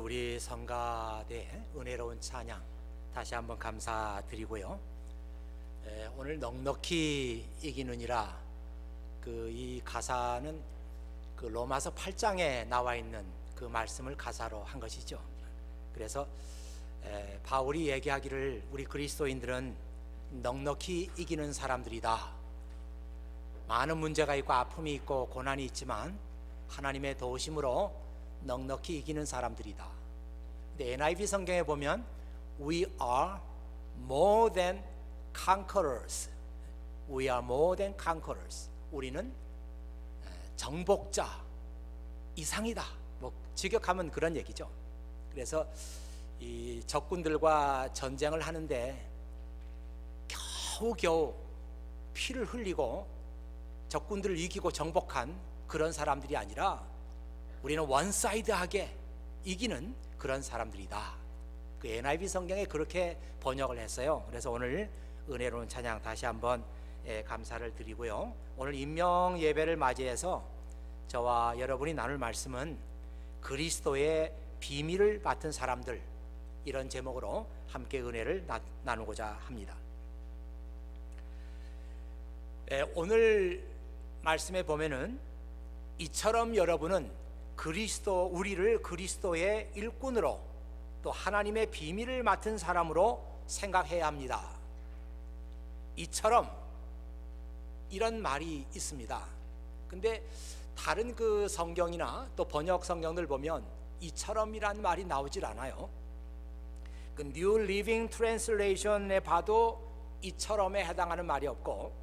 우리 성가대 은혜로운 찬양 다시 한번 감사드리고요. 오늘 넉넉히 이기느니라 이 가사는 그 로마서 8장에 나와 있는 그 말씀을 가사로 한 것이죠. 그래서 바울이 얘기하기를 우리 그리스도인들은 넉넉히 이기는 사람들이다. 많은 문제가 있고 아픔이 있고 고난이 있지만 하나님의 도우심으로 넉넉히 이기는 사람들이다. 근데 NIV 성경에 보면 We are more than conquerors. We are more than conquerors. 우리는 정복자 이상이다. 직역하면 그런 얘기죠. 그래서 이 적군들과 전쟁을 하는데 겨우겨우 피를 흘리고 적군들을 이기고 정복한 그런 사람들이 아니라 우리는 원사이드하게 이기는 그런 사람들이다. 그 NIV 성경에 그렇게 번역을 했어요. 그래서 오늘 은혜로운 찬양 다시 한번 감사를 드리고요. 오늘 임명 예배를 맞이해서 저와 여러분이 나눌 말씀은 그리스도의 비밀을 맡은 사람들, 이런 제목으로 함께 은혜를 나누고자 합니다. 오늘 말씀에 보면은 이처럼 여러분은 우리를 그리스도의 일꾼으로 또 하나님의 비밀을 맡은 사람으로 생각해야 합니다. 이처럼 이런 말이 있습니다. 근데 다른 그 성경이나 또 번역 성경들 보면 이처럼이란 말이 나오질 않아요. 그 New Living Translation에 봐도 이처럼에 해당하는 말이 없고,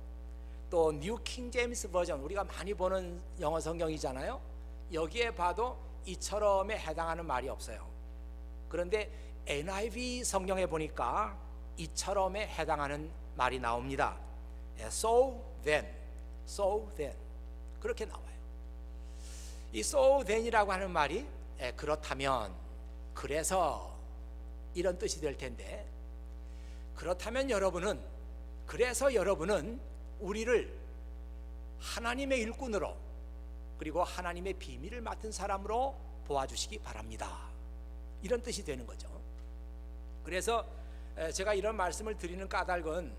또 New King James 버전, 우리가 많이 보는 영어 성경이잖아요. 여기에 봐도 이처럼에 해당하는 말이 없어요. 그런데 NIV 성경에 보니까 이처럼에 해당하는 말이 나옵니다. So then, so then, 그렇게 나와요. 이 so then이라고 하는 말이 그렇다면, 그래서 이런 뜻이 될 텐데, 그렇다면 그래서 여러분은 우리를 하나님의 일꾼으로 그리고 하나님의 비밀을 맡은 사람으로 도와주시기 바랍니다. 이런 뜻이 되는 거죠. 그래서 제가 이런 말씀을 드리는 까닭은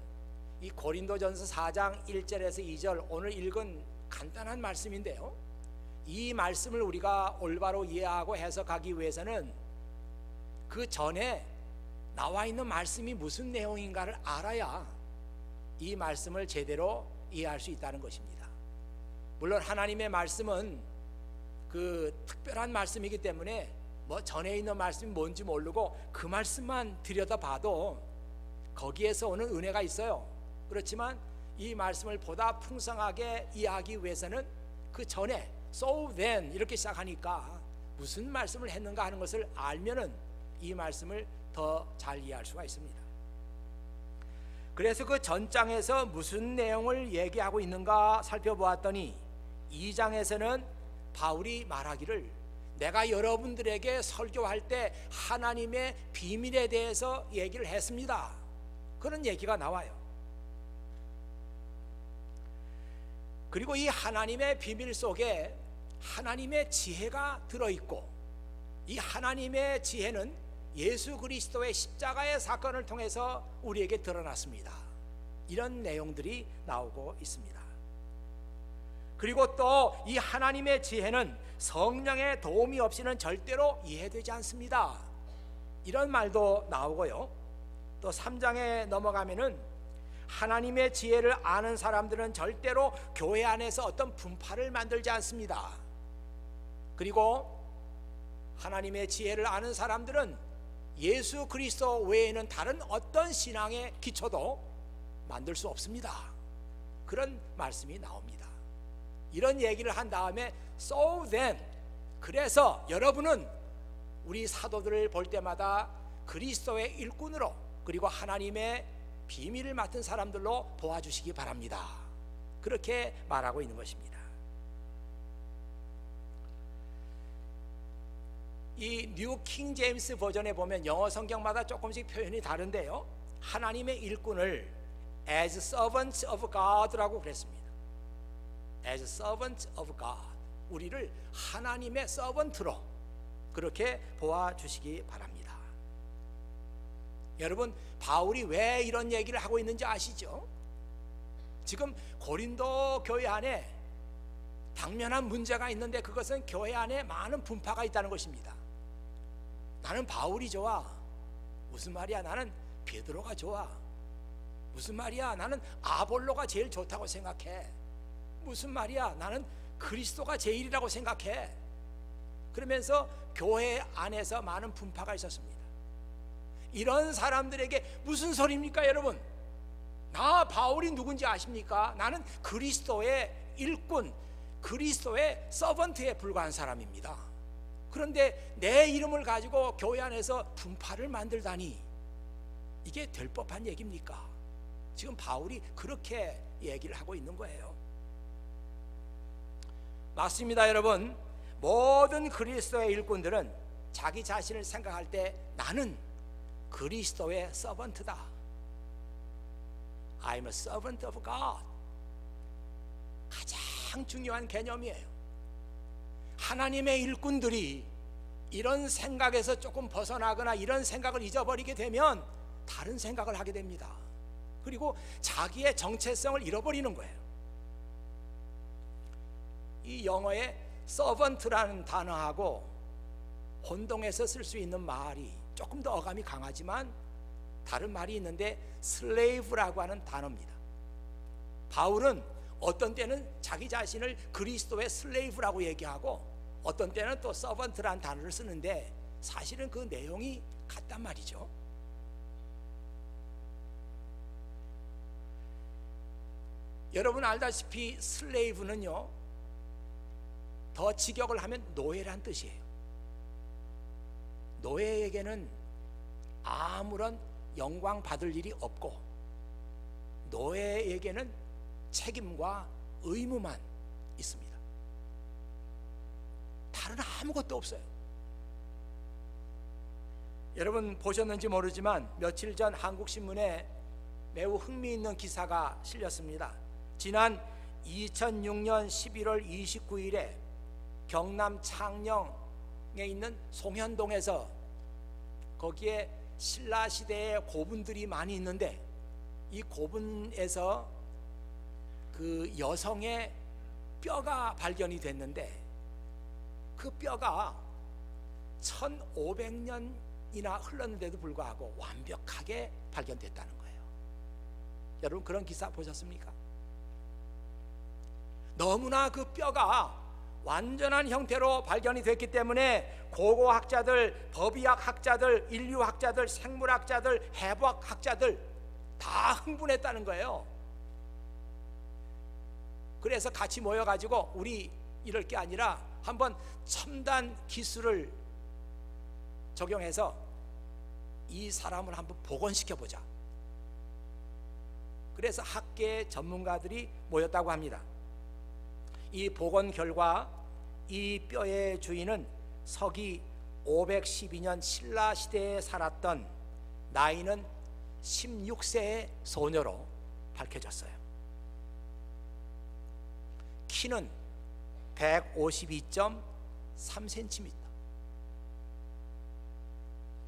이 고린도전서 4장 1절에서 2절 오늘 읽은 간단한 말씀인데요, 이 말씀을 우리가 올바로 이해하고 해석하기 위해서는 그 전에 나와 있는 말씀이 무슨 내용인가를 알아야 이 말씀을 제대로 이해할 수 있다는 것입니다. 물론 하나님의 말씀은 그 특별한 말씀이기 때문에 전에 있는 말씀이 뭔지 모르고 그 말씀만 들여다봐도 거기에서 오는 은혜가 있어요. 그렇지만 이 말씀을 보다 풍성하게 이해하기 위해서는 그 전에 So then 이렇게 시작하니까 무슨 말씀을 했는가 하는 것을 알면은 이 말씀을 더 잘 이해할 수가 있습니다. 그래서 그 전장에서 무슨 내용을 얘기하고 있는가 살펴보았더니 2장에서는 바울이 말하기를 내가 여러분들에게 설교할 때 하나님의 비밀에 대해서 얘기를 했습니다. 그런 얘기가 나와요. 그리고 이 하나님의 비밀 속에 하나님의 지혜가 들어있고, 이 하나님의 지혜는 예수 그리스도의 십자가의 사건을 통해서 우리에게 드러났습니다. 이런 내용들이 나오고 있습니다. 그리고 또 이 하나님의 지혜는 성령의 도움이 없이는 절대로 이해되지 않습니다. 이런 말도 나오고요. 또 3장에 넘어가면은 하나님의 지혜를 아는 사람들은 절대로 교회 안에서 어떤 분파를 만들지 않습니다. 그리고 하나님의 지혜를 아는 사람들은 예수 그리스도 외에는 다른 어떤 신앙의 기초도 만들 수 없습니다. 그런 말씀이 나옵니다. 이런 얘기를 한 다음에 So then, 그래서 여러분은 우리 사도들을 볼 때마다 그리스도의 일꾼으로 그리고 하나님의 비밀을 맡은 사람들로 도와주시기 바랍니다. 그렇게 말하고 있는 것입니다. 이 뉴 킹 제임스 버전에 보면 영어 성경마다 조금씩 표현이 다른데요, 하나님의 일꾼을 as servants of God라고 그랬습니다. as servants of God, 우리를 하나님의 서번트로, 그렇게 보아주시기 바랍니다. 여러분, 바울이 왜 이런 얘기를 하고 있는지 아시죠? 지금 고린도 교회 안에 당면한 문제가 있는데, 그것은 교회 안에 많은 분파가 있다는 것입니다. 나는 바울이 좋아. 무슨 말이야? 나는 베드로가 좋아. 무슨 말이야? 나는 아볼로가 제일 좋다고 생각해. 무슨 말이야? 나는 그리스도가 제일이라고 생각해. 그러면서 교회 안에서 많은 분파가 있었습니다. 이런 사람들에게 무슨 소리입니까, 여러분? 나 바울이 누군지 아십니까? 나는 그리스도의 일꾼, 그리스도의 서번트에 불과한 사람입니다. 그런데 내 이름을 가지고 교회 안에서 분파를 만들다니, 이게 될 법한 얘기입니까? 지금 바울이 그렇게 얘기를 하고 있는 거예요. 맞습니다, 여러분. 모든 그리스도의 일꾼들은 자기 자신을 생각할 때 나는 그리스도의 서번트다. I'm a servant of God. 가장 중요한 개념이에요. 하나님의 일꾼들이 이런 생각에서 조금 벗어나거나 이런 생각을 잊어버리게 되면 다른 생각을 하게 됩니다. 그리고 자기의 정체성을 잃어버리는 거예요. 이 영어의 servant라는 단어하고 혼동해서 쓸 수 있는 말이 조금 더 어감이 강하지만 다른 말이 있는데 slave라고 하는 단어입니다. 바울은 어떤 때는 자기 자신을 그리스도의 슬레이브라고 얘기하고 어떤 때는 또 서번트라는 단어를 쓰는데 사실은 그 내용이 같단 말이죠. 여러분 알다시피 슬레이브는요, 더 직역을 하면 노예란 뜻이에요. 노예에게는 아무런 영광 받을 일이 없고 노예에게는 책임과 의무만 있습니다. 다른 아무것도 없어요. 여러분 보셨는지 모르지만 며칠 전 한국신문에 매우 흥미있는 기사가 실렸습니다. 지난 2006년 11월 29일에 경남 창녕에 있는 송현동에서, 거기에 신라시대의 고분들이 많이 있는데 이 고분에서 그 여성의 뼈가 발견이 됐는데 그 뼈가 1500년이나 흘렀는데도 불구하고 완벽하게 발견됐다는 거예요. 여러분 그런 기사 보셨습니까? 너무나 그 뼈가 완전한 형태로 발견이 됐기 때문에 고고학자들, 법의학 학자들, 인류학자들, 생물학자들, 해부학자들 다 흥분했다는 거예요. 그래서 같이 모여가지고 우리 이럴 게 아니라 한번 첨단 기술을 적용해서 이 사람을 한번 복원시켜보자. 그래서 학계 전문가들이 모였다고 합니다. 이 복원 결과 이 뼈의 주인은 서기 512년 신라 시대에 살았던 나이는 16세의 소녀로 밝혀졌어요. 키는 152.3cm,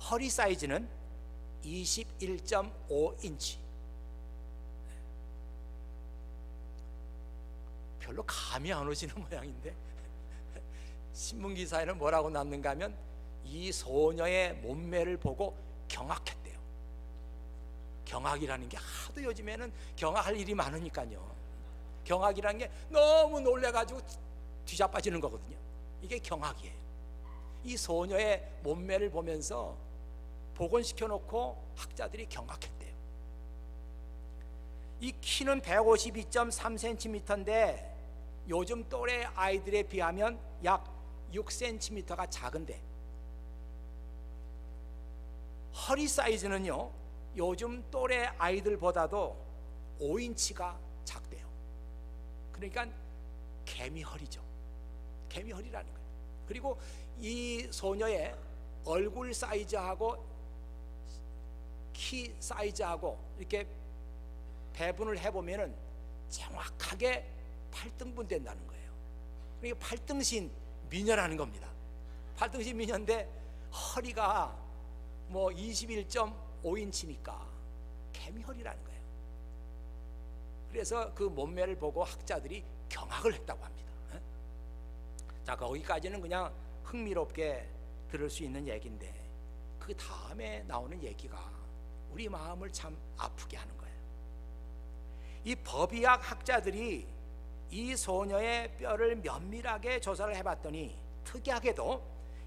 허리 사이즈는 21.5인치. 별로 감이 안 오시는 모양인데 신문기사에는 뭐라고 났는가 하면 이 소녀의 몸매를 보고 경악했대요. 경악이라는 게 하도 요즘에는 경악할 일이 많으니까요. 경악이라는 게 너무 놀래가지고 뒤자빠지는 거거든요. 이게 경악이에요. 이 소녀의 몸매를 보면서 복원시켜 놓고 학자들이 경악했대요. 이 키는 152.3cm인데 요즘 또래 아이들에 비하면 약 6cm가 작은데, 허리 사이즈는요 요즘 또래 아이들보다도 5인치가 작대요. 그러니까 개미허리죠. 개미허리라는 거예요. 그리고 이 소녀의 얼굴 사이즈하고 키 사이즈하고 이렇게 배분을 해보면은 정확하게 8등분 된다는 거예요. 그러니까 8등신 미녀라는 겁니다. 8등신 미녀인데 허리가 뭐 21.5인치니까 개미허리라는 거예요. 그래서 그 몸매를 보고 학자들이 경악을 했다고 합니다. 자, 거기까지는 그냥 흥미롭게 들을 수 있는 얘기인데 그 다음에 나오는 얘기가 우리 마음을 참 아프게 하는 거예요. 이 법의학 학자들이 이 소녀의 뼈를 면밀하게 조사를 해봤더니 특이하게도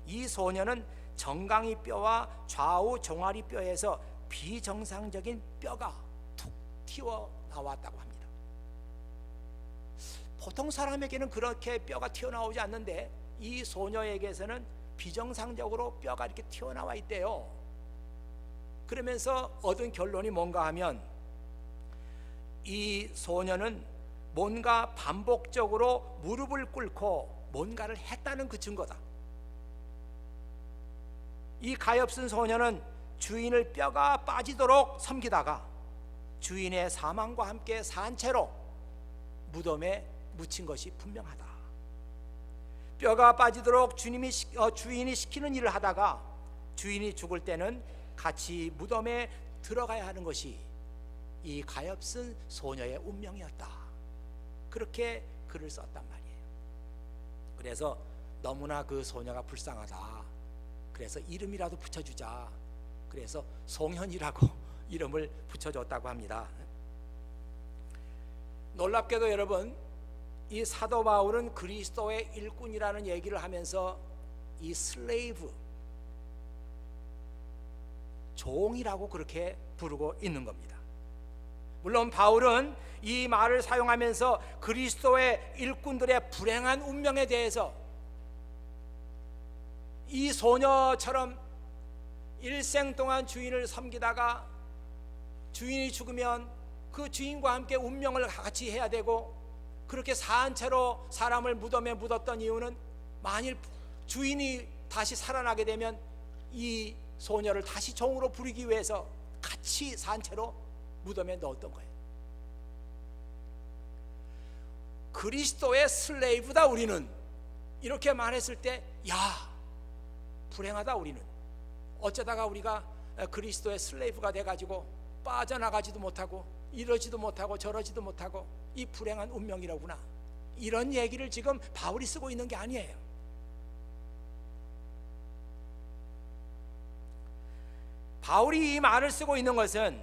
이 소녀는 정강이 뼈와 좌우 종아리 뼈에서 비정상적인 뼈가 툭 튀어나왔다고 합니다. 보통 사람에게는 그렇게 뼈가 튀어나오지 않는데 이 소녀에게서는 비정상적으로 뼈가 이렇게 튀어나와 있대요. 그러면서 얻은 결론이 뭔가 하면 이 소녀는 뭔가 반복적으로 무릎을 꿇고 뭔가를 했다는 그 증거다. 이 가엾은 소녀는 주인을 뼈가 빠지도록 섬기다가 주인의 사망과 함께 산채로 무덤에 묻힌 것이 분명하다. 뼈가 빠지도록 주인이 시키는 일을 하다가 주인이 죽을 때는 같이 무덤에 들어가야 하는 것이 이 가엾은 소녀의 운명이었다. 그렇게 글을 썼단 말이에요. 그래서 너무나 그 소녀가 불쌍하다. 그래서 이름이라도 붙여주자. 그래서 송현이라고 이름을 붙여줬다고 합니다. 놀랍게도 여러분, 이 사도 바울은 그리스도의 일꾼이라는 얘기를 하면서 이 슬레이브, 종이라고 그렇게 부르고 있는 겁니다. 물론 바울은 이 말을 사용하면서 그리스도의 일꾼들의 불행한 운명에 대해서 이 소녀처럼 일생 동안 주인을 섬기다가 주인이 죽으면 그 주인과 함께 운명을 같이 해야 되고, 그렇게 사한 채로 사람을 무덤에 묻었던 이유는 만일 주인이 다시 살아나게 되면 이 소녀를 다시 종으로 부리기 위해서 같이 산 채로 무덤에 넣었던 거예요. 그리스도의 슬레이브다 우리는. 이렇게 말했을 때, 야, 불행하다 우리는. 어쩌다가 우리가 그리스도의 슬레이브가 돼가지고 빠져나가지도 못하고 이러지도 못하고 저러지도 못하고 이 불행한 운명이라구나. 이런 얘기를 지금 바울이 쓰고 있는 게 아니에요. 바울이 이 말을 쓰고 있는 것은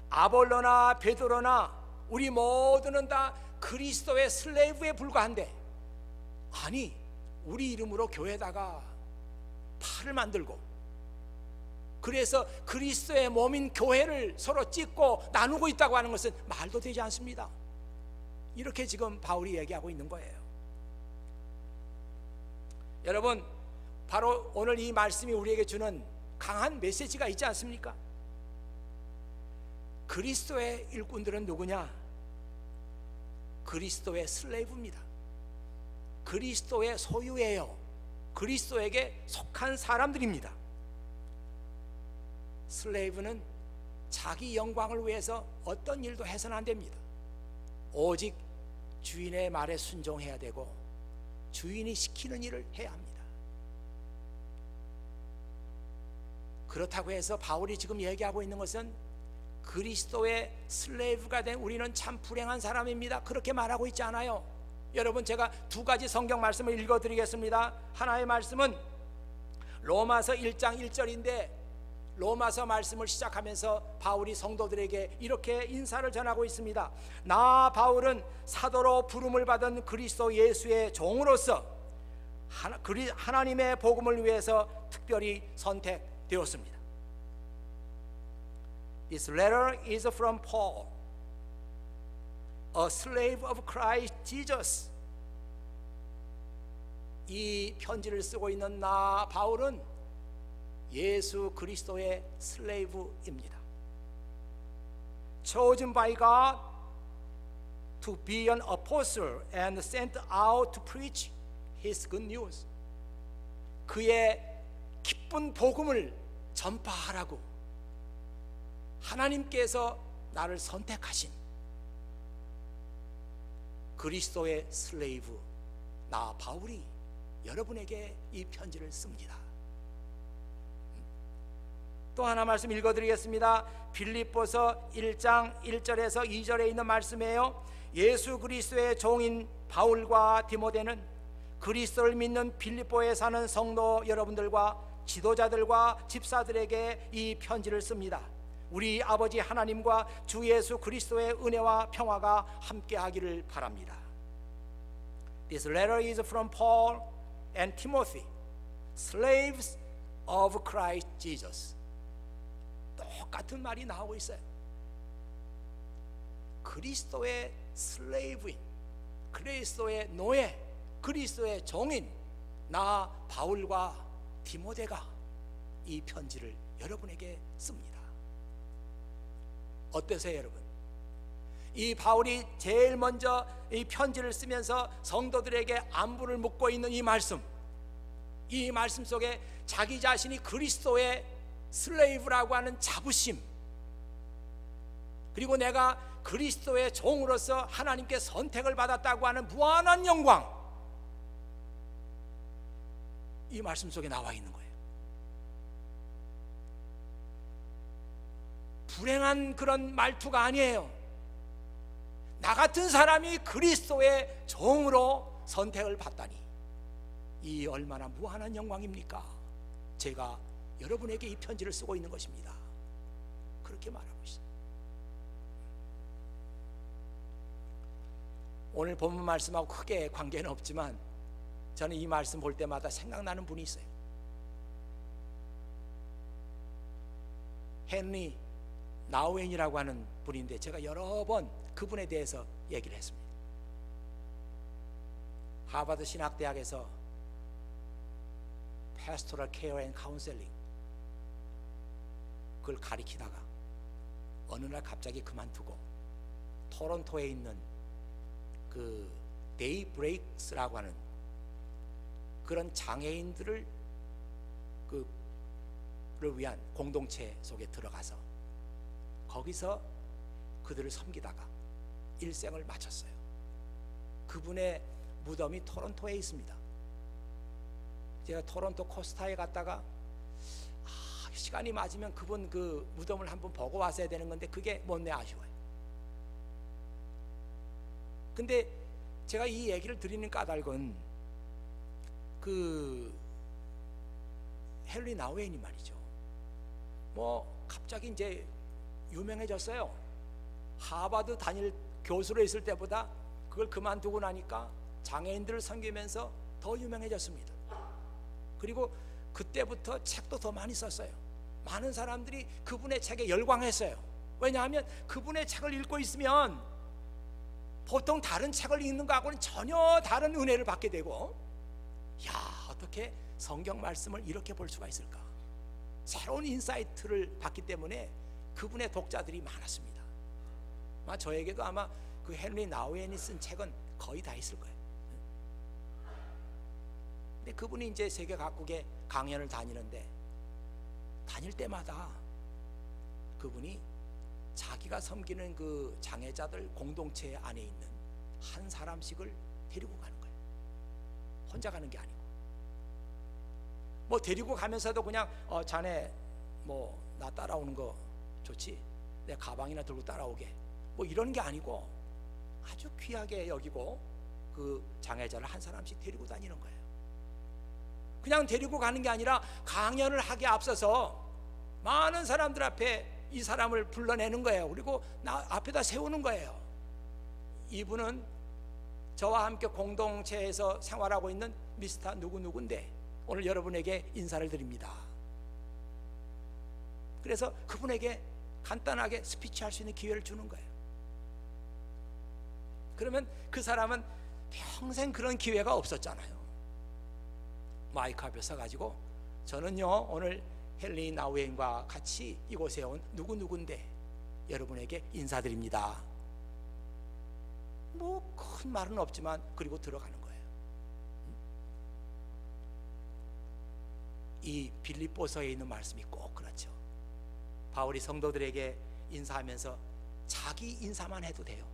아볼로나 베드로나 우리 모두는 다 그리스도의 슬레이브에 불과한데, 아니 우리 이름으로 교회에다가 팔을 만들고 그래서 그리스도의 몸인 교회를 서로 찢고 나누고 있다고 하는 것은 말도 되지 않습니다. 이렇게 지금 바울이 얘기하고 있는 거예요. 여러분, 바로 오늘 이 말씀이 우리에게 주는 강한 메시지가 있지 않습니까? 그리스도의 일꾼들은 누구냐? 그리스도의 슬레이브입니다. 그리스도의 소유예요. 그리스도에게 속한 사람들입니다. 슬레이브는 자기 영광을 위해서 어떤 일도 해서는 안 됩니다. 오직 주인의 말에 순종해야 되고 주인이 시키는 일을 해야 합니다. 그렇다고 해서 바울이 지금 얘기하고 있는 것은 그리스도의 슬레이브가 된 우리는 참 불행한 사람입니다, 그렇게 말하고 있지 않아요. 여러분, 제가 두 가지 성경 말씀을 읽어드리겠습니다. 하나의 말씀은 로마서 1장 1절인데 로마서 말씀을 시작하면서 바울이 성도들에게 이렇게 인사를 전하고 있습니다. 나 바울은 사도로 부름을 받은 그리스도 예수의 종으로서 하나님의 복음을 위해서 특별히 선택되었습니다. This letter is from Paul, a slave of Christ Jesus. 이 편지를 쓰고 있는 나 바울은 예수 그리스도의 슬레이브입니다. Chosen by God to be an apostle and sent out to preach His good news. 그의 기쁜 복음을 전파하라고 하나님께서 나를 선택하신 그리스도의 슬레이브 나 바울이 여러분에게 이 편지를 씁니다. 또 하나 말씀 읽어드리겠습니다. 빌립보서 1장 1절에서 2절에 있는 말씀이에요. 예수 그리스도의 종인 바울과 디모데는 그리스도를 믿는 빌립보에 사는 성도 여러분들과 지도자들과 집사들에게 이 편지를 씁니다. 우리 아버지 하나님과 주 예수 그리스도의 은혜와 평화가 함께하기를 바랍니다. This letter is from Paul and Timothy, slaves of Christ Jesus. 똑같은 말이 나오고 있어요. 그리스도의 슬레이브인, 그리스도의 노예, 그리스도의 종인 나 바울과 디모데가 이 편지를 여러분에게 씁니다. 어떠세요, 여러분? 이 바울이 제일 먼저 이 편지를 쓰면서 성도들에게 안부를 묻고 있는 이 말씀 속에 자기 자신이 그리스도의 슬레이브라고 하는 자부심, 그리고 내가 그리스도의 종으로서 하나님께 선택을 받았다고 하는 무한한 영광, 이 말씀 속에 나와 있는 거예요. 불행한 그런 말투가 아니에요. 나 같은 사람이 그리스도의 종으로 선택을 받다니, 이 얼마나 무한한 영광입니까? 제가 여러분에게 이 편지를 쓰고 있는 것입니다. 그렇게 말하고 있어요. 오늘 본문 말씀하고 크게 관계는 없지만 저는 이 말씀 볼 때마다 생각나는 분이 있어요. 헨리 나우엔이라고 하는 분인데 제가 여러 번 그분에 대해서 얘기를 했습니다. 하버드 신학대학에서 Pastoral Care and Counseling 그걸 가리키다가 어느 날 갑자기 그만두고 토론토에 있는 그 데이브레이크스라고 하는 그런 장애인들을 를 위한 공동체 속에 들어가서 거기서 그들을 섬기다가 일생을 마쳤어요. 그분의 무덤이 토론토에 있습니다. 제가 토론토 코스타에 갔다가 시간이 맞으면 그분 그 무덤을 한번 보고 왔어야 되는 건데 그게 못내 아쉬워요. 근데 제가 이 얘기를 드리는 까닭은 그 헨리 나우엔이 말이죠, 뭐 갑자기 이제 유명해졌어요. 하버드 단일 교수로 있을 때보다 그걸 그만두고 나니까 장애인들을 섬기면서 더 유명해졌습니다. 그리고 그때부터 책도 더 많이 썼어요. 많은 사람들이 그분의 책에 열광했어요. 왜냐하면 그분의 책을 읽고 있으면 보통 다른 책을 읽는 것하고는 전혀 다른 은혜를 받게 되고, 야, 어떻게 성경 말씀을 이렇게 볼 수가 있을까? 새로운 인사이트를 받기 때문에 그분의 독자들이 많았습니다. 아마 저에게도 아마 그 헨리 나우엔이 쓴 책은 거의 다 있을 거예요. 근데 그분이 이제 세계 각국에 강연을 다니는데 다닐 때마다 그분이 자기가 섬기는 그 장애자들 공동체 안에 있는 한 사람씩을 데리고 가는 거예요. 혼자 가는 게 아니고, 뭐 데리고 가면서도 그냥 자네 뭐 나 따라오는 거 좋지, 내 가방이나 들고 따라오게, 뭐 이런 게 아니고 아주 귀하게 여기고 그 장애자를 한 사람씩 데리고 다니는 거예요. 그냥 데리고 가는 게 아니라 강연을 하기에 앞서서 많은 사람들 앞에 이 사람을 불러내는 거예요. 그리고 나 앞에다 세우는 거예요. 이분은 저와 함께 공동체에서 생활하고 있는 미스터 누구누구인데 오늘 여러분에게 인사를 드립니다. 그래서 그분에게 간단하게 스피치할 수 있는 기회를 주는 거예요. 그러면 그 사람은 평생 그런 기회가 없었잖아요. 마이크 앞에 서가지고 저는요 오늘 헨리 나우엔과 같이 이곳에 온 누구누구인데 여러분에게 인사드립니다. 뭐 큰 말은 없지만 그리고 들어가는 거예요. 이 빌립보서에 있는 말씀이 꼭 그렇죠. 바울이 성도들에게 인사하면서 자기 인사만 해도 돼요.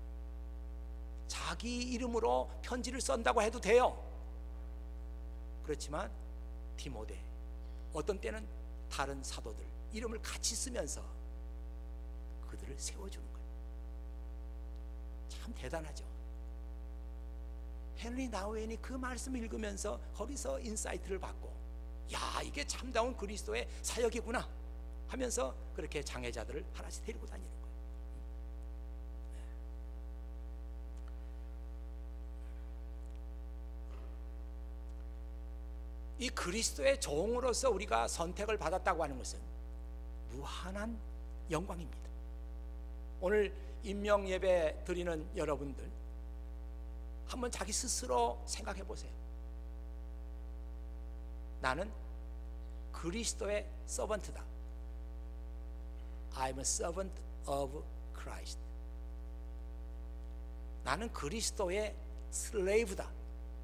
자기 이름으로 편지를 쓴다고 해도 돼요. 그렇지만 디모데, 어떤 때는 다른 사도들 이름을 같이 쓰면서 그들을 세워주는 거예요. 참 대단하죠. 헨리 나우엔이 그 말씀을 읽으면서 거기서 인사이트를 받고, 야, 이게 참다운 그리스도의 사역이구나 하면서 그렇게 장애자들을 하나씩 데리고 다니는 거예요. 이 그리스도의 종으로서 우리가 선택을 받았다고 하는 것은 무한한 영광입니다. 오늘 임명 예배 드리는 여러분들, 한번 자기 스스로 생각해 보세요. 나는 그리스도의 서번트다. I'm a servant of Christ. 나는 그리스도의 슬레이브다.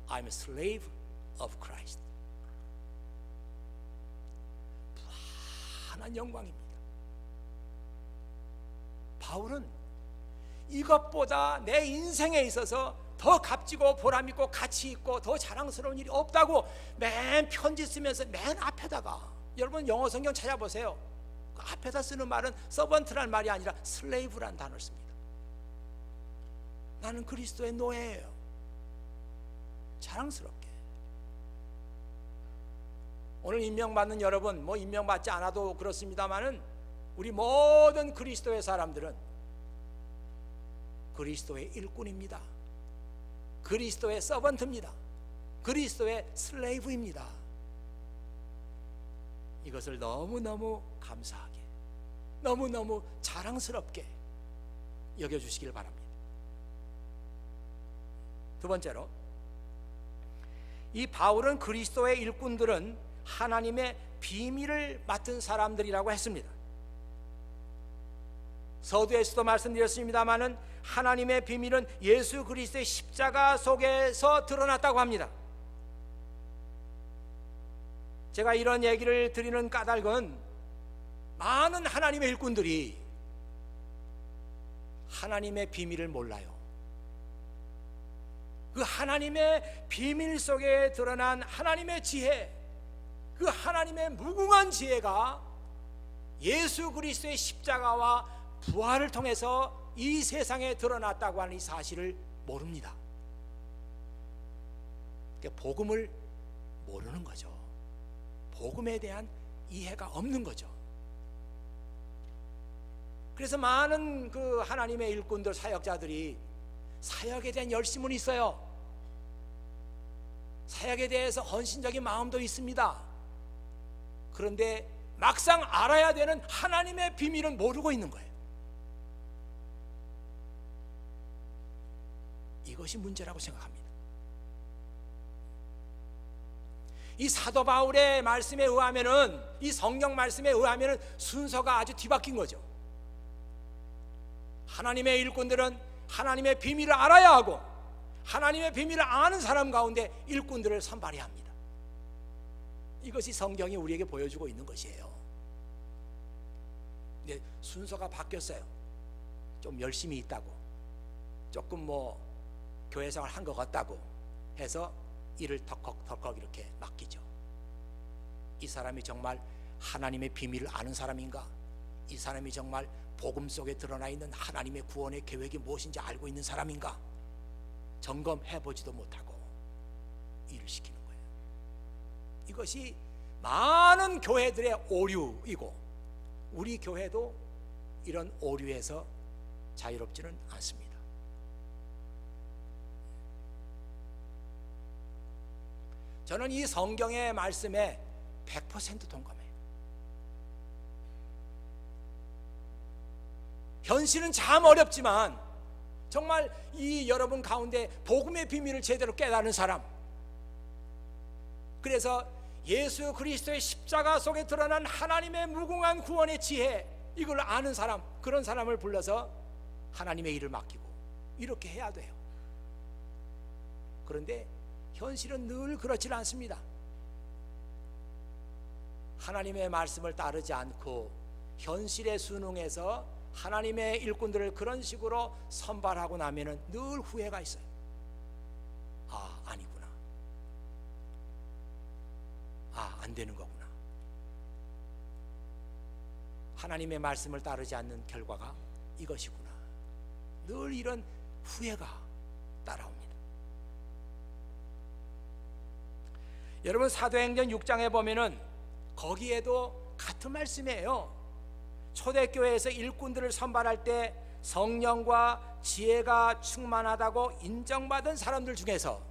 I'm a slave of Christ. 무한한 영광입니다. 바울은 이것보다 내 인생에 있어서 더 값지고 보람있고 가치있고 더 자랑스러운 일이 없다고 맨 편지 쓰면서 맨 앞에다가, 여러분 영어 성경 찾아보세요. 그 앞에다 쓰는 말은 서번트란 말이 아니라 슬레이브란 단어를 씁니다. 나는 그리스도의 노예예요. 자랑스럽게. 오늘 임명받는 여러분, 뭐 임명받지 않아도 그렇습니다마는 우리 모든 그리스도의 사람들은 그리스도의 일꾼입니다. 그리스도의 서번트입니다. 그리스도의 슬레이브입니다. 이것을 너무너무 감사하게, 너무너무 자랑스럽게 여겨주시길 바랍니다. 두 번째로, 이 바울은 그리스도의 일꾼들은 하나님의 비밀을 맡은 사람들이라고 했습니다. 서두에서도 말씀드렸습니다마는 하나님의 비밀은 예수 그리스도의 십자가 속에서 드러났다고 합니다. 제가 이런 얘기를 드리는 까닭은 많은 하나님의 일꾼들이 하나님의 비밀을 몰라요. 그 하나님의 비밀 속에 드러난 하나님의 지혜, 그 하나님의 무궁한 지혜가 예수 그리스도의 십자가와 부활을 통해서 이 세상에 드러났다고 하는 이 사실을 모릅니다. 그러니까 복음을 모르는 거죠. 복음에 대한 이해가 없는 거죠. 그래서 많은 그 하나님의 일꾼들, 사역자들이 사역에 대한 열심은 있어요. 사역에 대해서 헌신적인 마음도 있습니다. 그런데 막상 알아야 되는 하나님의 비밀은 모르고 있는 거예요. 이것이 문제라고 생각합니다. 이 사도 바울의 말씀에 의하면은, 이 성경 말씀에 의하면은 순서가 아주 뒤바뀐 거죠. 하나님의 일꾼들은 하나님의 비밀을 알아야 하고, 하나님의 비밀을 아는 사람 가운데 일꾼들을 선발해야 합니다. 이것이 성경이 우리에게 보여주고 있는 것이에요. 근데 순서가 바뀌었어요. 좀 열심히 있다고, 조금 뭐 교회 생활 한 것 같다고 해서 일을 덜컥 이렇게 맡기죠. 이 사람이 정말 하나님의 비밀을 아는 사람인가? 이 사람이 정말 복음 속에 드러나 있는 하나님의 구원의 계획이 무엇인지 알고 있는 사람인가? 점검해보지도 못하고 일을 시키는 거예요. 이것이 많은 교회들의 오류이고, 우리 교회도 이런 오류에서 자유롭지는 않습니다. 저는 이 성경의 말씀에 100% 동감해요. 현실은 참 어렵지만 정말 이 여러분 가운데 복음의 비밀을 제대로 깨닫는 사람, 그래서 예수 그리스도의 십자가 속에 드러난 하나님의 무궁한 구원의 지혜, 이걸 아는 사람, 그런 사람을 불러서 하나님의 일을 맡기고 이렇게 해야 돼요. 그런데 현실은 늘 그렇지 않습니다. 하나님의 말씀을 따르지 않고 현실에 순응해서 하나님의 일꾼들을 그런 식으로 선발하고 나면은 늘 후회가 있어요. 아, 아니구나. 안 되는 거구나. 하나님의 말씀을 따르지 않는 결과가 이것이구나. 늘 이런 후회가 따라옵니다. 여러분, 사도행전 6장에 보면은 거기에도 같은 말씀이에요. 초대교회에서 일꾼들을 선발할 때 성령과 지혜가 충만하다고 인정받은 사람들 중에서,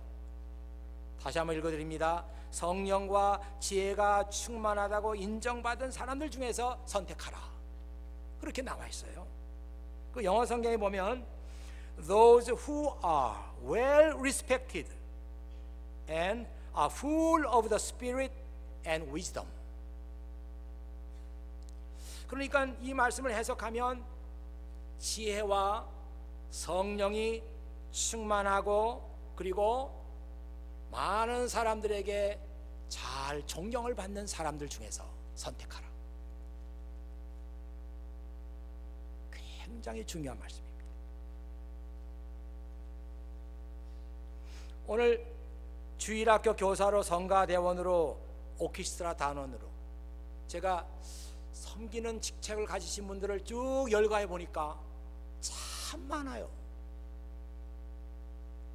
다시 한번 읽어드립니다. 성령과 지혜가 충만하다고 인정받은 사람들 중에서 선택하라, 그렇게 나와 있어요. 그 영어 성경에 보면 Those who are well respected and are full of the Spirit and wisdom. 그러니까 이 말씀을 해석하면 지혜와 성령이 충만하고 그리고 많은 사람들에게 잘 존경을 받는 사람들 중에서 선택하라. 굉장히 중요한 말씀입니다. 오늘 주일학교 교사로, 성가대원으로, 오케스트라 단원으로 제가 섬기는 직책을 가지신 분들을 쭉 열거해 보니까 참 많아요.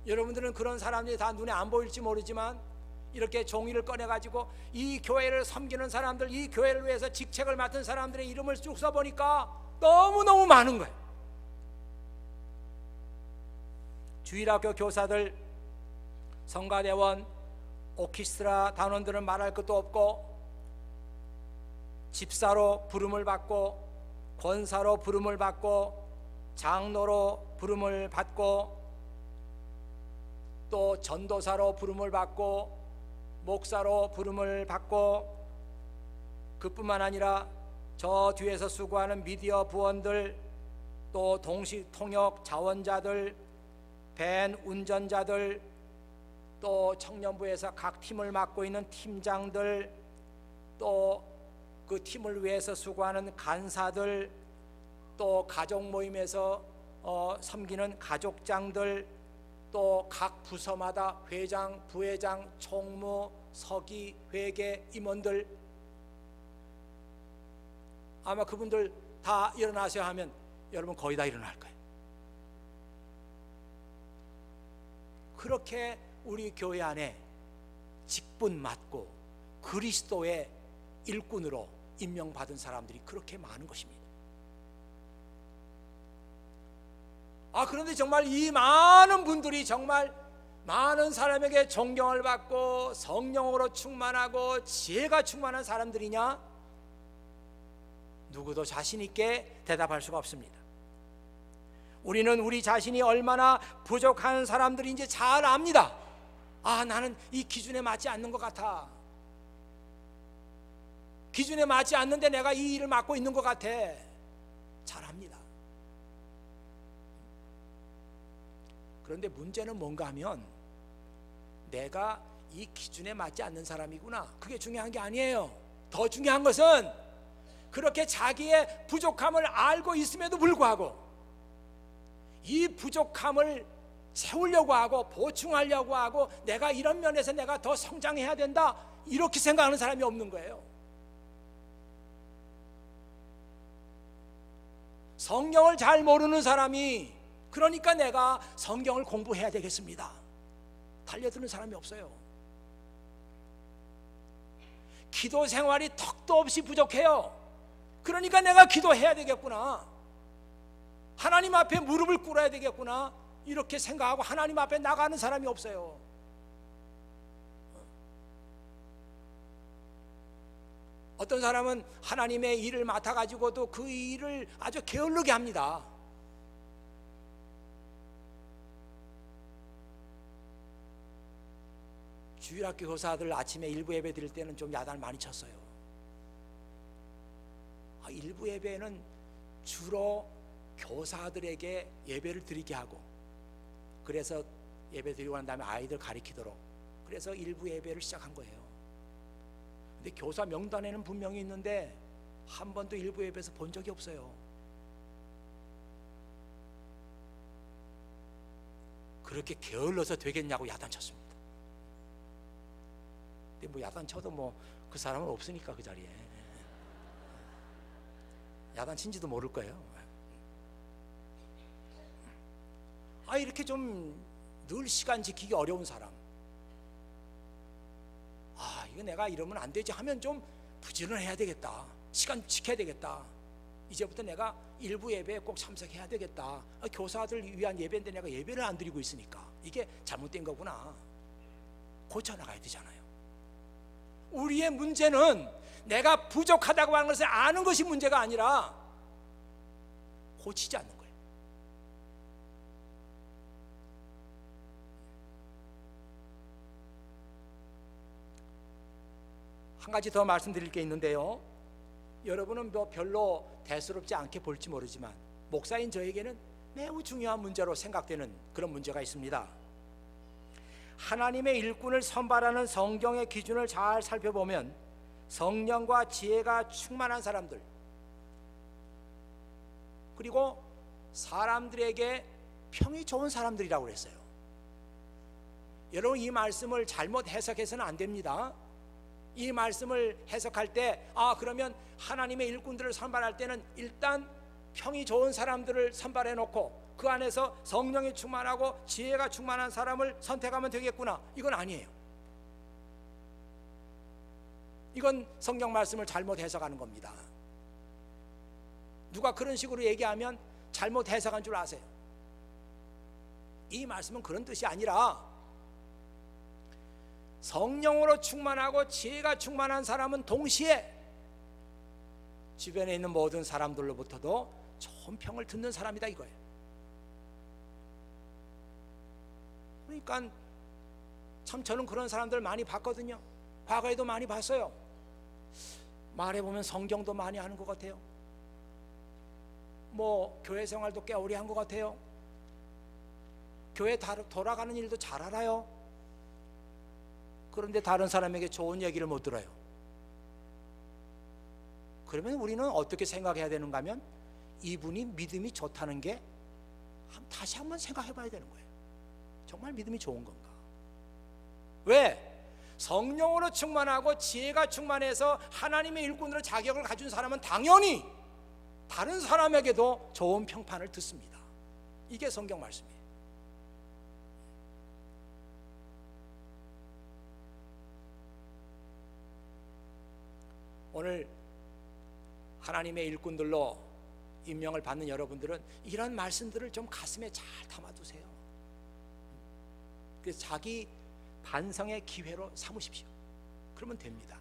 여러분들은 그런 사람들이 다 눈에 안 보일지 모르지만 이렇게 종이를 꺼내가지고 이 교회를 섬기는 사람들, 이 교회를 위해서 직책을 맡은 사람들의 이름을 쭉 써보니까 너무너무 많은 거예요. 주일학교 교사들, 성가대원, 오케스트라 단원들은 말할 것도 없고, 집사로 부름을 받고, 권사로 부름을 받고, 장로로 부름을 받고, 또 전도사로 부름을 받고, 목사로 부름을 받고, 그뿐만 아니라 저 뒤에서 수고하는 미디어 부원들, 또 동시 통역 자원자들, 밴 운전자들, 또 청년부에서 각 팀을 맡고 있는 팀장들, 또 그 팀을 위해서 수고하는 간사들, 또 가족 모임에서 섬기는 가족장들, 또 각 부서마다 회장, 부회장, 총무, 서기, 회계, 임원들, 아마 그분들 다 일어나셔야 하면 여러분 거의 다 일어날 거예요. 그렇게 우리 교회 안에 직분 맡고 그리스도의 일꾼으로 임명받은 사람들이 그렇게 많은 것입니다. 그런데 정말 이 많은 분들이 정말 많은 사람에게 존경을 받고 성령으로 충만하고 지혜가 충만한 사람들이냐? 누구도 자신 있게 대답할 수가 없습니다. 우리는 우리 자신이 얼마나 부족한 사람들인지 잘 압니다. 나는 이 기준에 맞지 않는 것 같아. 기준에 맞지 않는데 내가 이 일을 맡고 있는 것 같아. 잘 압니다. 그런데 문제는 뭔가 하면 내가 이 기준에 맞지 않는 사람이구나, 그게 중요한 게 아니에요. 더 중요한 것은 그렇게 자기의 부족함을 알고 있음에도 불구하고 이 부족함을 채우려고 하고 보충하려고 하고 내가 이런 면에서 내가 더 성장해야 된다, 이렇게 생각하는 사람이 없는 거예요. 성경을 잘 모르는 사람이 그러니까 내가 성경을 공부해야 되겠습니다, 달려드는 사람이 없어요. 기도 생활이 턱도 없이 부족해요. 그러니까 내가 기도해야 되겠구나, 하나님 앞에 무릎을 꿇어야 되겠구나, 이렇게 생각하고 하나님 앞에 나가는 사람이 없어요. 어떤 사람은 하나님의 일을 맡아가지고도 그 일을 아주 게을르게 합니다. 주일학교 교사들 아침에 일부 예배 드릴 때는 좀 야단을 많이 쳤어요. 일부 예배는 주로 교사들에게 예배를 드리게 하고, 그래서 예배 드리고 난 다음에 아이들 가리키도록, 그래서 일부 예배를 시작한 거예요. 근데 교사 명단에는 분명히 있는데 한 번도 일부 예배에서 본 적이 없어요. 그렇게 게을러서 되겠냐고 야단쳤습니다. 뭐 야단 쳐도 뭐 그 사람은 없으니까 그 자리에 야단 친지도 모를 거예요. 이렇게 좀 늘 시간 지키기 어려운 사람, 이거 내가 이러면 안 되지 하면 좀 부지런해야 되겠다, 시간 지켜야 되겠다, 이제부터 내가 일부 예배에 꼭 참석해야 되겠다, 교사들 위한 예배인데 내가 예배를 안 드리고 있으니까 이게 잘못된 거구나, 고쳐나가야 되잖아요. 우리의 문제는 내가 부족하다고 하는 것을 아는 것이 문제가 아니라 고치지 않는 거예요. 한 가지 더 말씀드릴 게 있는데요, 여러분은 뭐 별로 대수롭지 않게 볼지 모르지만 목사인 저에게는 매우 중요한 문제로 생각되는 그런 문제가 있습니다. 하나님의 일꾼을 선발하는 성경의 기준을 잘 살펴보면 성령과 지혜가 충만한 사람들, 그리고 사람들에게 평이 좋은 사람들이라고 그랬어요. 여러분, 이 말씀을 잘못 해석해서는 안 됩니다. 이 말씀을 해석할 때 그러면 하나님의 일꾼들을 선발할 때는 일단 평이 좋은 사람들을 선발해 놓고 그 안에서 성령이 충만하고 지혜가 충만한 사람을 선택하면 되겠구나, 이건 아니에요. 이건 성경 말씀을 잘못 해석하는 겁니다. 누가 그런 식으로 얘기하면 잘못 해석한 줄 아세요? 이 말씀은 그런 뜻이 아니라 성령으로 충만하고 지혜가 충만한 사람은 동시에 주변에 있는 모든 사람들로부터도 좋은 평을 듣는 사람이다, 이거예요. 그러니까 참 저는 그런 사람들 많이 봤거든요. 과거에도 많이 봤어요. 말해보면 성경도 많이 하는 것 같아요. 뭐 교회 생활도 꽤 오래 한 것 같아요. 교회 돌아가는 일도 잘 알아요. 그런데 다른 사람에게 좋은 얘기를 못 들어요. 그러면 우리는 어떻게 생각해야 되는가 하면 이분이 믿음이 좋다는 게 다시 한번 생각해 봐야 되는 거예요. 정말 믿음이 좋은 건가? 왜? 성령으로 충만하고 지혜가 충만해서 하나님의 일꾼으로 자격을 가진 사람은 당연히 다른 사람에게도 좋은 평판을 듣습니다. 이게 성경 말씀이에요. 오늘 하나님의 일꾼들로 임명을 받는 여러분들은 이런 말씀들을 좀 가슴에 잘 담아두세요. 그래서 자기 반성의 기회로 삼으십시오. 그러면 됩니다.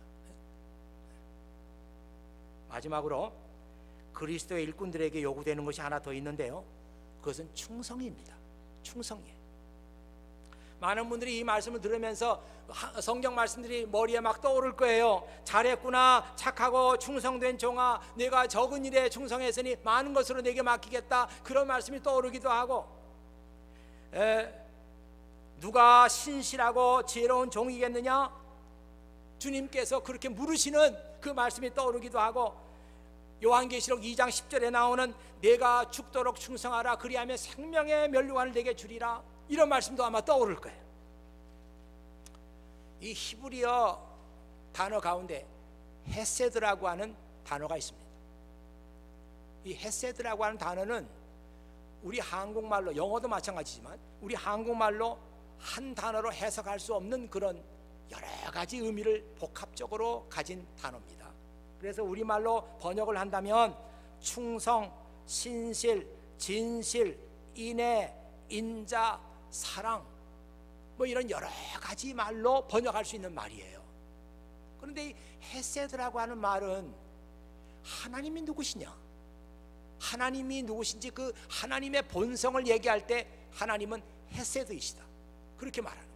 마지막으로 그리스도의 일꾼들에게 요구되는 것이 하나 더 있는데요, 그것은 충성입니다. 충성이에요. 많은 분들이 이 말씀을 들으면서 성경 말씀들이 머리에 막 떠오를 거예요. 잘했구나, 착하고 충성된 종아, 내가 적은 일에 충성했으니 많은 것으로 내게 맡기겠다, 그런 말씀이 떠오르기도 하고, 누가 신실하고 지혜로운 종이겠느냐, 주님께서 그렇게 물으시는 그 말씀이 떠오르기도 하고, 요한계시록 2장 10절에 나오는 내가 죽도록 충성하라, 그리하면 생명의 면류관을 내게 주리라, 이런 말씀도 아마 떠오를 거예요. 이 히브리어 단어 가운데 헤세드라고 하는 단어가 있습니다. 이 헤세드라고 하는 단어는 우리 한국말로, 영어도 마찬가지지만 우리 한국말로 한 단어로 해석할 수 없는 그런 여러 가지 의미를 복합적으로 가진 단어입니다. 그래서 우리말로 번역을 한다면 충성, 신실, 진실, 인애, 인자, 사랑, 뭐 이런 여러 가지 말로 번역할 수 있는 말이에요. 그런데 이 헤세드라고 하는 말은 하나님이 누구시냐, 하나님이 누구신지 그 하나님의 본성을 얘기할 때 하나님은 헤세드이시다, 그렇게 말하는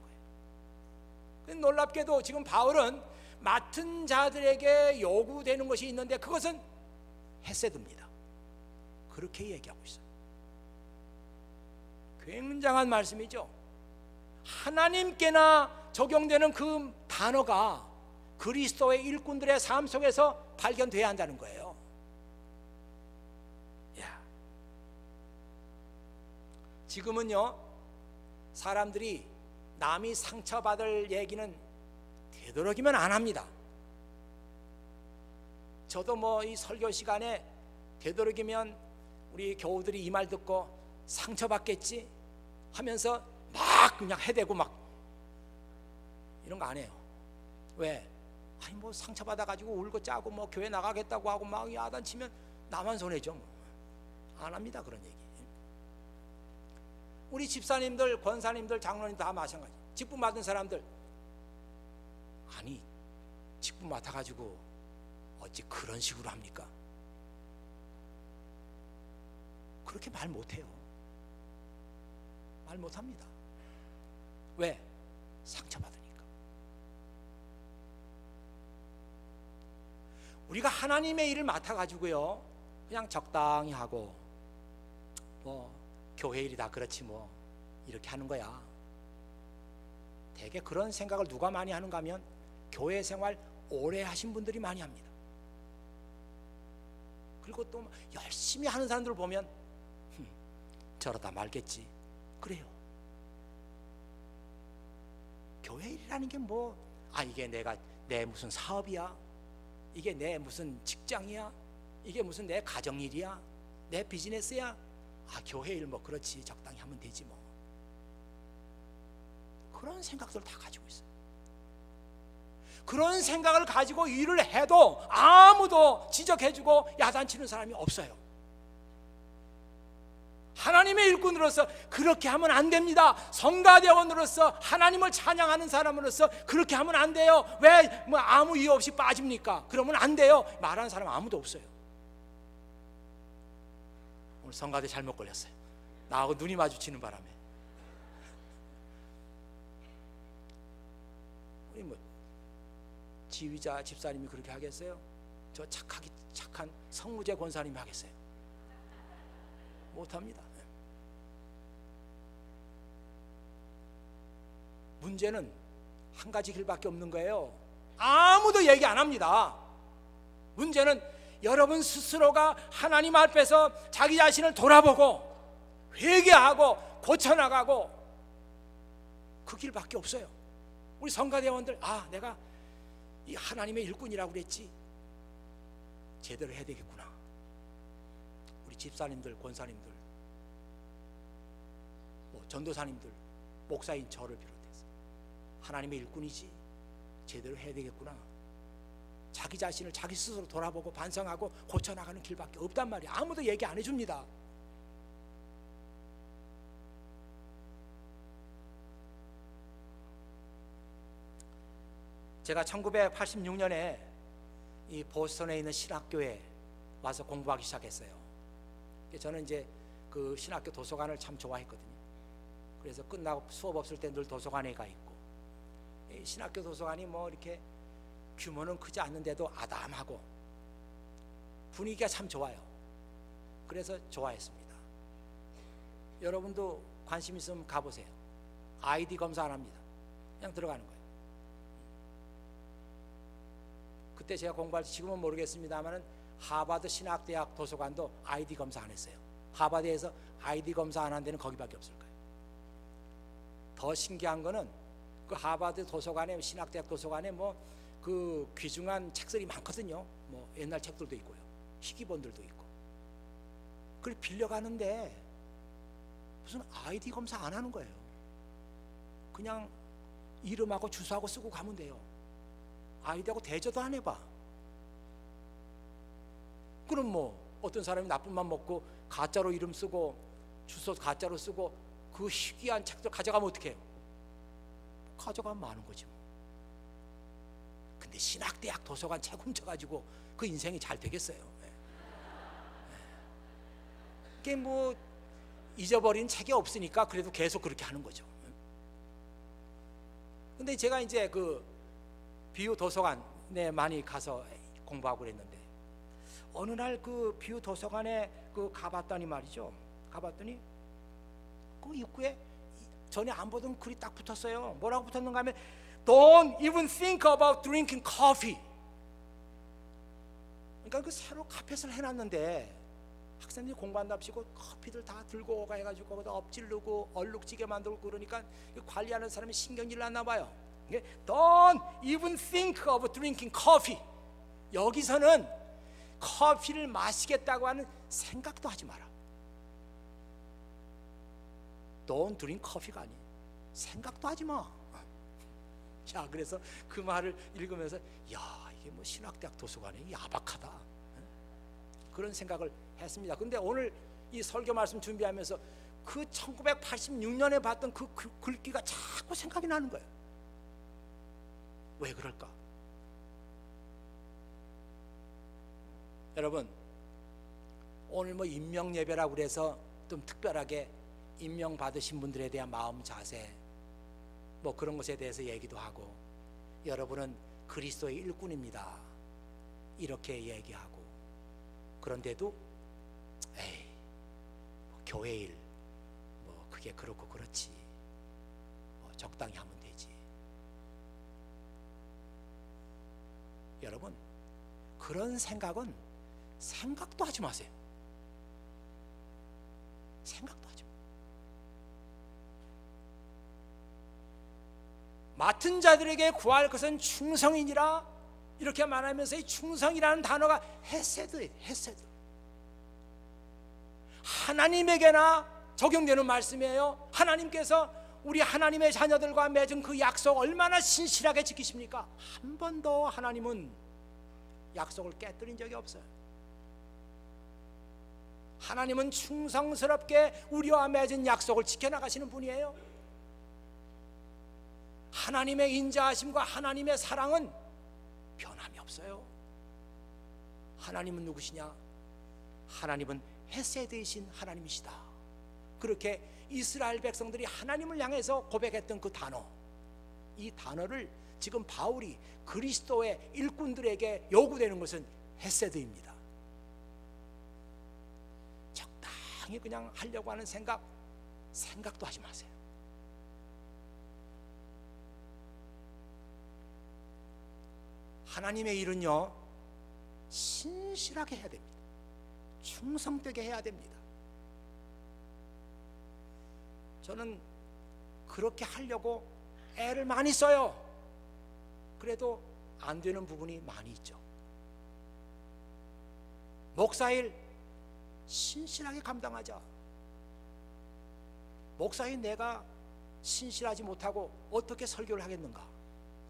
거예요. 놀랍게도 지금 바울은 맡은 자들에게 요구되는 것이 있는데 그것은 헤세드입니다. 그렇게 얘기하고 있어요. 굉장한 말씀이죠. 하나님께나 적용되는 그 단어가 그리스도의 일꾼들의 삶 속에서 발견돼야 한다는 거예요. 지금은요, 사람들이 남이 상처받을 얘기는 되도록이면 안 합니다. 저도 뭐 이 설교 시간에 되도록이면 우리 교우들이 이 말 듣고 상처받겠지 하면서 막 그냥 해대고 막 이런 거 안 해요. 왜? 아니 뭐 상처받아가지고 울고 짜고 뭐 교회 나가겠다고 하고 막 야단치면 나만 손해죠. 뭐. 안 합니다 그런 얘기. 우리 집사님들, 권사님들, 장로님 다 마찬가지. 직분 받은 사람들, 아니 직분 맡아가지고 어찌 그런 식으로 합니까? 그렇게 말 못해요. 말 못합니다. 왜? 상처받으니까. 우리가 하나님의 일을 맡아가지고요 그냥 적당히 하고 뭐 교회 일이 다 그렇지 뭐 이렇게 하는 거야. 되게 그런 생각을 누가 많이 하는가 하면 교회 생활 오래 하신 분들이 많이 합니다. 그리고 또 열심히 하는 사람들 보면 저러다 말겠지 그래요. 교회 일이라는 게 뭐 이게 내 무슨 사업이야, 이게 내 무슨 직장이야, 이게 무슨 내 가정일이야, 내 비즈니스야. 교회 일 뭐 그렇지 적당히 하면 되지 뭐. 그런 생각들을 다 가지고 있어요. 그런 생각을 가지고 일을 해도 아무도 지적해주고 야단치는 사람이 없어요. 하나님의 일꾼으로서 그렇게 하면 안 됩니다. 성가대원으로서 하나님을 찬양하는 사람으로서 그렇게 하면 안 돼요. 왜 뭐 아무 이유 없이 빠집니까? 그러면 안 돼요. 말하는 사람 아무도 없어요. 오늘 성가대 잘못 걸렸어요. 나하고 눈이 마주치는 바람에. 우리 뭐 지휘자 집사님이 그렇게 하겠어요? 저 착한 성무제 권사님이 하겠어요? 못합니다. 문제는 한 가지 길밖에 없는 거예요. 아무도 얘기 안 합니다. 문제는 여러분 스스로가 하나님 앞에서 자기 자신을 돌아보고 회개하고 고쳐나가고 그 길밖에 없어요. 우리 성가대원들 내가 이 하나님의 일꾼이라고 그랬지 제대로 해야 되겠구나. 우리 집사님들, 권사님들, 뭐 전도사님들, 목사인 저를 비롯해서 하나님의 일꾼이지 제대로 해야 되겠구나. 자기 자신을 자기 스스로 돌아보고 반성하고 고쳐나가는 길밖에 없단 말이야. 아무도 얘기 안 해줍니다. 제가 1986년에 이 보스턴에 있는 신학교에 와서 공부하기 시작했어요. 저는 이제 그 신학교 도서관을 참 좋아했거든요. 그래서 끝나고 수업 없을 때 늘 도서관에 가 있고, 신학교 도서관이 뭐 이렇게 규모는 크지 않는데도 아담하고 분위기가 참 좋아요. 그래서 좋아했습니다. 여러분도 관심 있으면 가보세요. 아이디 검사 안 합니다. 그냥 들어가는 거예요. 그때 제가 공부할 때 지금은 모르겠습니다만 하버드 신학대학 도서관도 아이디 검사 안 했어요. 하버드에서 아이디 검사 안 한 데는 거기밖에 없을 거예요. 더 신기한 거는 그 하버드 도서관에, 신학대학 도서관에 뭐 그 귀중한 책들이 많거든요. 뭐 옛날 책들도 있고요, 희귀본들도 있고. 그걸 빌려가는데 무슨 아이디 검사 안 하는 거예요. 그냥 이름하고 주소하고 쓰고 가면 돼요. 아이디하고 대조도 안 해봐. 그럼 뭐 어떤 사람이 나쁜 맘 먹고 가짜로 이름 쓰고 주소 가짜로 쓰고 그 희귀한 책들 가져가면 어떡해요? 가져가면 많은 거지 뭐. 근데 신학대학 도서관 책 훔쳐가지고 그 인생이 잘 되겠어요? 그게 뭐 잊어버린 책이 없으니까 그래도 계속 그렇게 하는 거죠. 근데 제가 이제 그 비유 도서관에 많이 가서 공부하고 그랬는데 어느 날 그 비유 도서관에 그 가봤더니 말이죠. 가봤더니 그 입구에 전에 안 보던 글이 딱 붙었어요. 뭐라고 붙었는가 하면 Don't even think about drinking coffee. 그러니까 그 새로 카펫을 해놨는데 학생들이 공부한답시고 커피들 다 들고 오가 해가지고 거기다 엎질르고 얼룩지게 만들고 그러니까 관리하는 사람이 신경질 났나 봐요. Don't even think of drinking coffee. 여기서는 커피를 마시겠다고 하는 생각도 하지 마라. Don't drink coffee가 아니에요. 생각도 하지 마. 자, 그래서 그 말을 읽으면서 야, 이게 뭐 신학대학 도서관이 야박하다, 그런 생각을 했습니다. 근데 오늘 이 설교 말씀 준비하면서 그 1986년에 봤던 그 글귀가 자꾸 생각이 나는 거예요. 왜 그럴까? 여러분, 오늘 뭐 임명 예배라고 그래서 좀 특별하게 임명 받으신 분들에 대한 마음 자세, 뭐 그런 것에 대해서 얘기도 하고, 여러분은 그리스도의 일꾼입니다, 이렇게 얘기하고, 그런데도 에이, 뭐 교회 일, 뭐 그게 그렇고 그렇지, 뭐 적당히 하면 되지. 여러분, 그런 생각은 생각도 하지 마세요. 생각도 하지 마. 맡은 자들에게 구할 것은 충성이니라, 이렇게 말하면서 이 충성이라는 단어가 헤세드예요. 헤세드. 하나님에게나 적용되는 말씀이에요. 하나님께서 우리 하나님의 자녀들과 맺은 그 약속 얼마나 신실하게 지키십니까? 한 번도 하나님은 약속을 깨뜨린 적이 없어요. 하나님은 충성스럽게 우리와 맺은 약속을 지켜나가시는 분이에요. 하나님의 인자하심과 하나님의 사랑은 변함이 없어요. 하나님은 누구시냐? 하나님은 헤세드이신 하나님이시다. 그렇게 이스라엘 백성들이 하나님을 향해서 고백했던 그 단어, 이 단어를 지금 바울이 그리스도의 일꾼들에게 요구되는 것은 헤세드입니다. 적당히 그냥 하려고 하는 생각도 하지 마세요. 하나님의 일은요, 신실하게 해야 됩니다. 충성되게 해야 됩니다. 저는 그렇게 하려고 애를 많이 써요. 그래도 안 되는 부분이 많이 있죠. 목사일 신실하게 감당하자. 목사인 내가 신실하지 못하고 어떻게 설교를 하겠는가,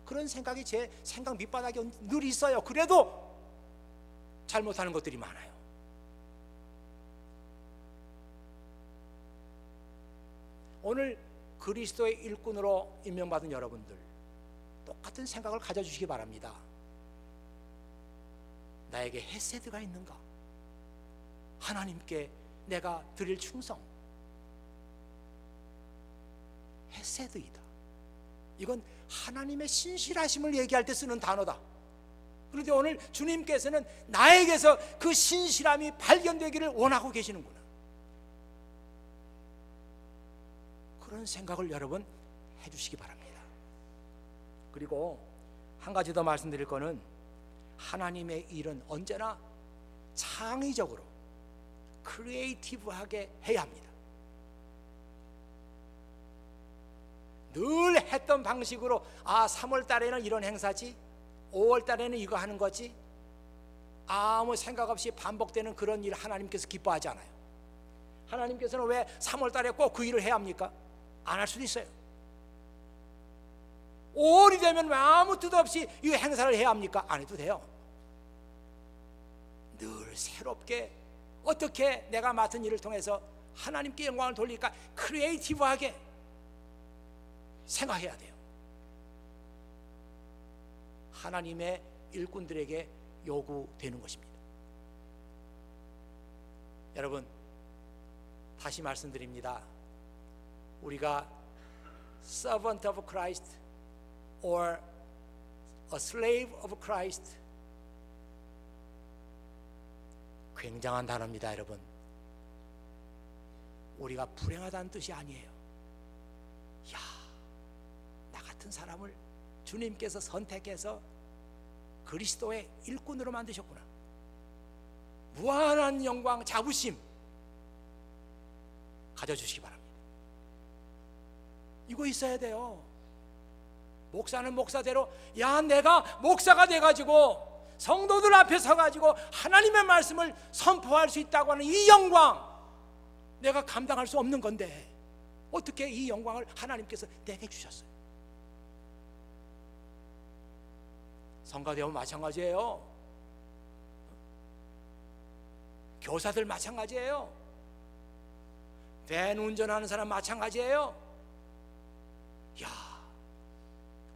그런 생각이 제 생각 밑바닥에 늘 있어요. 그래도 잘못하는 것들이 많아요. 오늘 그리스도의 일꾼으로 임명받은 여러분들, 똑같은 생각을 가져주시기 바랍니다. 나에게 헤세드가 있는가? 하나님께 내가 드릴 충성, 헤세드이다. 이건 하나님의 신실하심을 얘기할 때 쓰는 단어다. 그런데 오늘 주님께서는 나에게서 그 신실함이 발견되기를 원하고 계시는구나, 그런 생각을 여러분 해주시기 바랍니다. 그리고 한 가지 더 말씀드릴 거는, 하나님의 일은 언제나 창의적으로 크리에이티브하게 해야 합니다. 늘 했던 방식으로 3월 달에는 이런 행사지, 5월 달에는 이거 하는 거지, 아무 생각 없이 반복되는 그런 일 하나님께서 기뻐하지 않아요. 하나님께서는 왜 3월 달에 꼭 그 일을 해야 합니까? 안 할 수도 있어요. 5월이 되면 왜 아무 뜻 없이 이 행사를 해야 합니까? 안 해도 돼요. 늘 새롭게 어떻게 내가 맡은 일을 통해서 하나님께 영광을 돌릴까, 크리에이티브하게 생각해야 돼요. 하나님의 일꾼들에게 요구되는 것입니다. 여러분, 다시 말씀드립니다. 우리가 servant of Christ or a slave of Christ, 굉장한 단어입니다. 여러분, 우리가 불행하다는 뜻이 아니에요. 야, 나 같은 사람을 주님께서 선택해서 그리스도의 일꾼으로 만드셨구나. 무한한 영광, 자부심 가져주시기 바랍니다. 이거 있어야 돼요. 목사는 목사대로, 야, 내가 목사가 돼가지고 성도들 앞에 서가지고 하나님의 말씀을 선포할 수 있다고 하는 이 영광, 내가 감당할 수 없는 건데 어떻게 이 영광을 하나님께서 내게 주셨어요? 성가대원 마찬가지예요. 교사들 마찬가지예요. 밴 운전하는 사람 마찬가지예요. 야,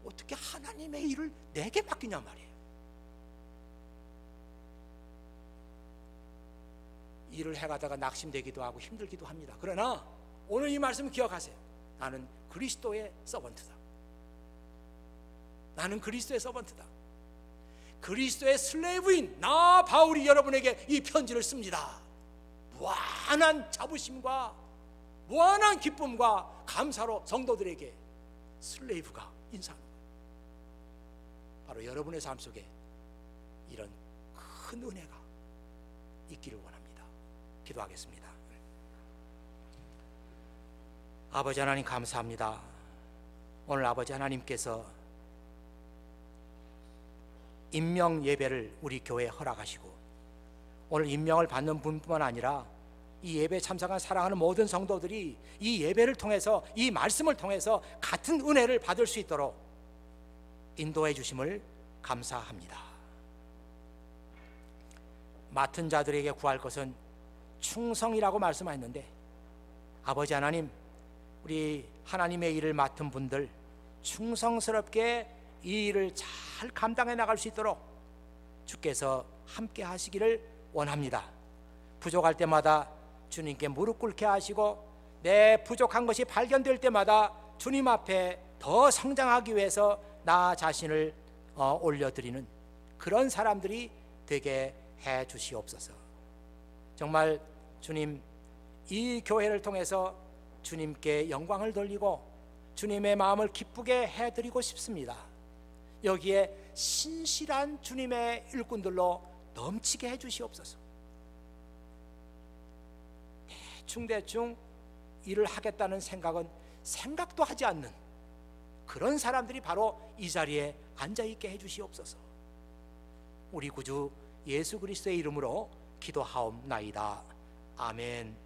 어떻게 하나님의 일을 내게 맡기냐 말이에요. 일을 해가다가 낙심되기도 하고 힘들기도 합니다. 그러나 오늘 이 말씀 기억하세요. 나는 그리스도의 서번트다. 나는 그리스도의 서번트다. 그리스도의 슬레이브인 나 바울이 여러분에게 이 편지를 씁니다. 무한한 자부심과 무한한 기쁨과 감사로 성도들에게 슬레이브가 인사하는 거예요. 바로 여러분의 삶 속에 이런 큰 은혜가 있기를 원합니다. 기도하겠습니다. 아버지 하나님 감사합니다. 오늘 아버지 하나님께서 임명 예배를 우리 교회에 허락하시고 오늘 임명을 받는 분뿐만 아니라 이 예배에 참석한 사랑하는 모든 성도들이 이 예배를 통해서 이 말씀을 통해서 같은 은혜를 받을 수 있도록 인도해 주심을 감사합니다. 맡은 자들에게 구할 것은 충성이라고 말씀하셨는데 아버지 하나님, 우리 하나님의 일을 맡은 분들 충성스럽게 이 일을 잘 감당해 나갈 수 있도록 주께서 함께 하시기를 원합니다. 부족할 때마다 주님께 무릎 꿇게 하시고 내 부족한 것이 발견될 때마다 주님 앞에 더 성장하기 위해서 나 자신을 올려드리는 그런 사람들이 되게 해 주시옵소서. 정말 주님, 이 교회를 통해서 주님께 영광을 돌리고 주님의 마음을 기쁘게 해드리고 싶습니다. 여기에 신실한 주님의 일꾼들로 넘치게 해주시옵소서. 대충 일을 하겠다는 생각은 생각도 하지 않는 그런 사람들이 바로 이 자리에 앉아있게 해주시옵소서. 우리 구주 예수 그리스도의 이름으로 기도하옵나이다. 아멘.